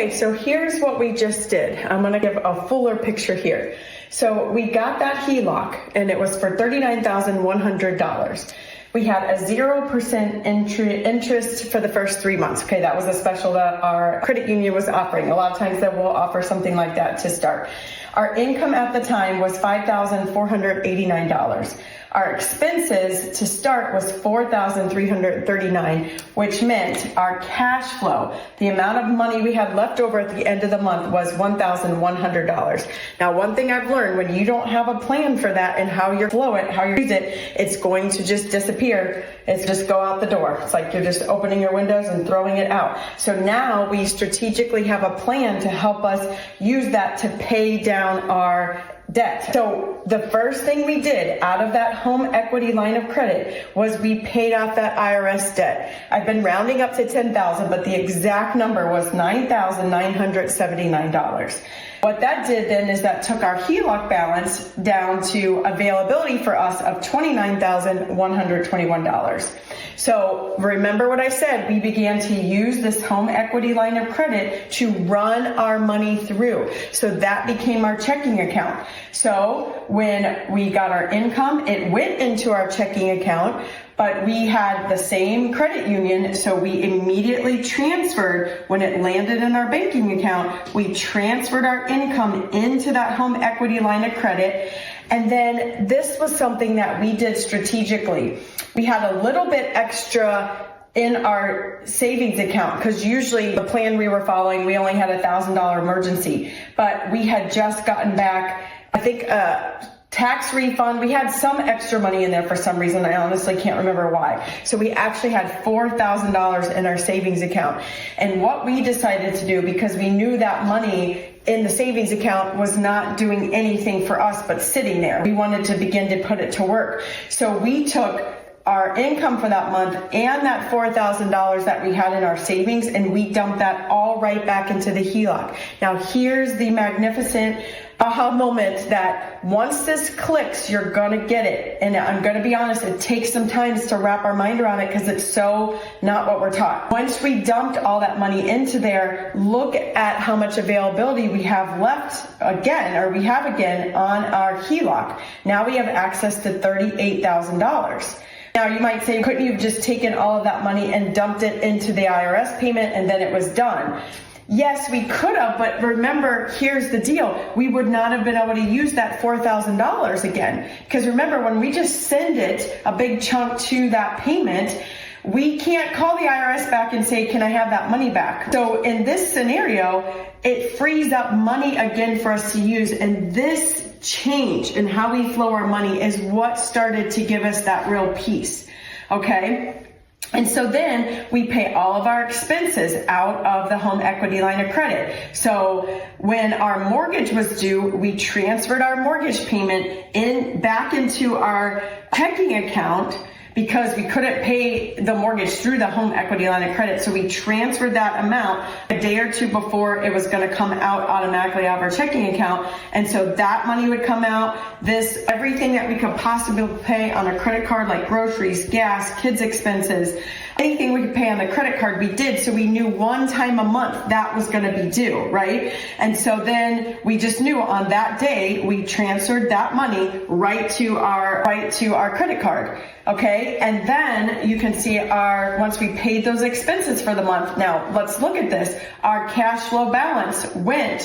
Okay, so here's what we just did. I'm gonna give a fuller picture here. So we got that HELOC and it was for $39,100. We had a 0% interest for the first 3 months. Okay, that was a special that our credit union was offering. A lot of times they will offer something like that to start. Our income at the time was $5,489. Our expenses to start was $4,339, which meant our cash flow, the amount of money we had left over at the end of the month, was $1,100. Now, one thing I've learned, when you don't have a plan for that and how you flow it, how you use it, it's going to just disappear. It's just go out the door. It's like you're just opening your windows and throwing it out. So now we strategically have a plan to help us use that to pay down our debt. So the first thing we did out of that home equity line of credit was we paid off that IRS debt. I've been rounding up to $10,000, but the exact number was $9,979. What that did then is that took our HELOC balance down to availability for us of $29,121. So remember what I said, we began to use this home equity line of credit to run our money through. So that became our checking account. So when we got our income, it went into our checking account, but we had the same credit union, so we immediately transferred, when it landed in our banking account, we transferred our income into that home equity line of credit. And then this was something that we did strategically. We had a little bit extra in our savings account, because usually the plan we were following, we only had $1,000 emergency, but we had just gotten back, I think, tax refund. We had some extra money in there for some reason. I honestly can't remember why. So we actually had $4,000 in our savings account. And what we decided to do, because we knew that money in the savings account was not doing anything for us but sitting there, we wanted to begin to put it to work. So we took our income for that month and that $4,000 that we had in our savings, and we dumped that all right back into the HELOC. Now here's the magnificent aha moment that once this clicks, you're gonna get it. And I'm gonna be honest, it takes some time to wrap our mind around it because it's so not what we're taught. Once we dumped all that money into there, look at how much availability we have left again on our HELOC. Now we have access to $38,000. Now you might say, couldn't you have just taken all of that money and dumped it into the IRS payment and then it was done? Yes, we could have, but remember, here's the deal. We would not have been able to use that $4,000 again. Because remember, when we just send it, a big chunk to that payment, we can't call the IRS back and say, can I have that money back? So in this scenario, it frees up money again for us to use. And this change in how we flow our money is what started to give us that real peace. Okay? And so then we pay all of our expenses out of the home equity line of credit. So when our mortgage was due, we transferred our mortgage payment back into our checking account, because we couldn't pay the mortgage through the home equity line of credit. So we transferred that amount a day or two before it was going to come out automatically out of our checking account. And so that money would come out. Everything that we could possibly pay on a credit card, like groceries, gas, kids' expenses, anything we could pay on the credit card, we did. So we knew one time a month that was going to be due, right? And so then we just knew on that day, we transferred that money right to our credit card. Okay, and then you can see once we paid those expenses for the month. Now let's look at this. Our cash flow balance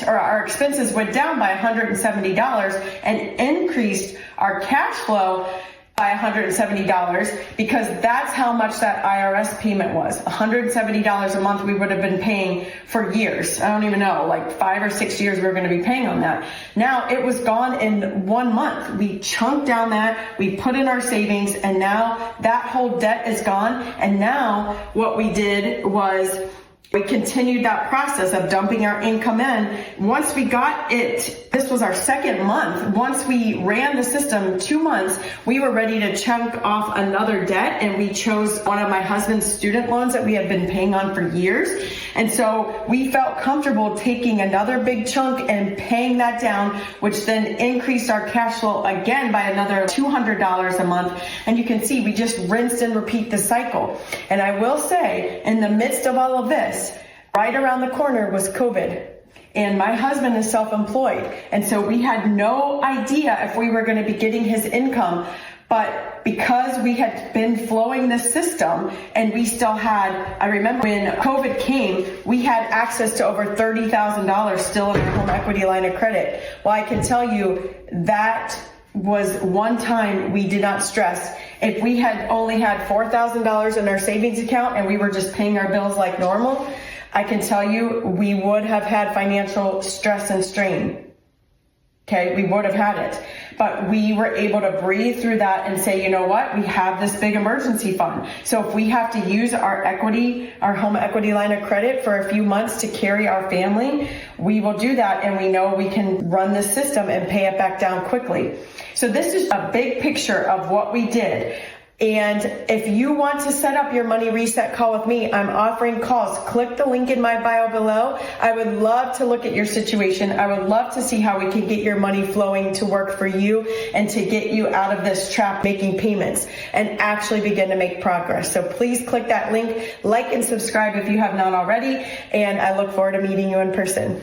our expenses went down by $170 and increased our cash flow by $170, because that's how much that IRS payment was. $170 a month we would have been paying for years. I don't even know, like 5 or 6 years we were going to be paying on that. Now it was gone in 1 month. We chunked down that, we put in our savings, and now that whole debt is gone. And now what we did was we continued that process of dumping our income in. Once we got it, this was our second month. Once we ran the system 2 months, we were ready to chunk off another debt, and we chose one of my husband's student loans that we had been paying on for years. And so we felt comfortable taking another big chunk and paying that down, which then increased our cash flow again by another $200 a month. And you can see we just rinsed and repeat the cycle. And I will say, in the midst of all of this, Right around the corner was COVID. And my husband is self-employed. And so we had no idea if we were going to be getting his income. But because we had been flowing this system and we still had, I remember when COVID came, we had access to over $30,000 still in our home equity line of credit. Well, I can tell you that was one time we did not stress. If we had only had $4,000 in our savings account and we were just paying our bills like normal, I can tell you we would have had financial stress and strain. Okay, we would have had it. But we were able to breathe through that and say, you know what, we have this big emergency fund. So if we have to use our equity, our home equity line of credit for a few months to carry our family, we will do that, and we know we can run this system and pay it back down quickly. So this is a big picture of what we did. And if you want to set up your money reset call with me, I'm offering calls. Click the link in my bio below. I would love to look at your situation. I would love to see how we can get your money flowing to work for you and to get you out of this trap making payments and actually begin to make progress. So please click that link, like and subscribe if you have not already, and I look forward to meeting you in person.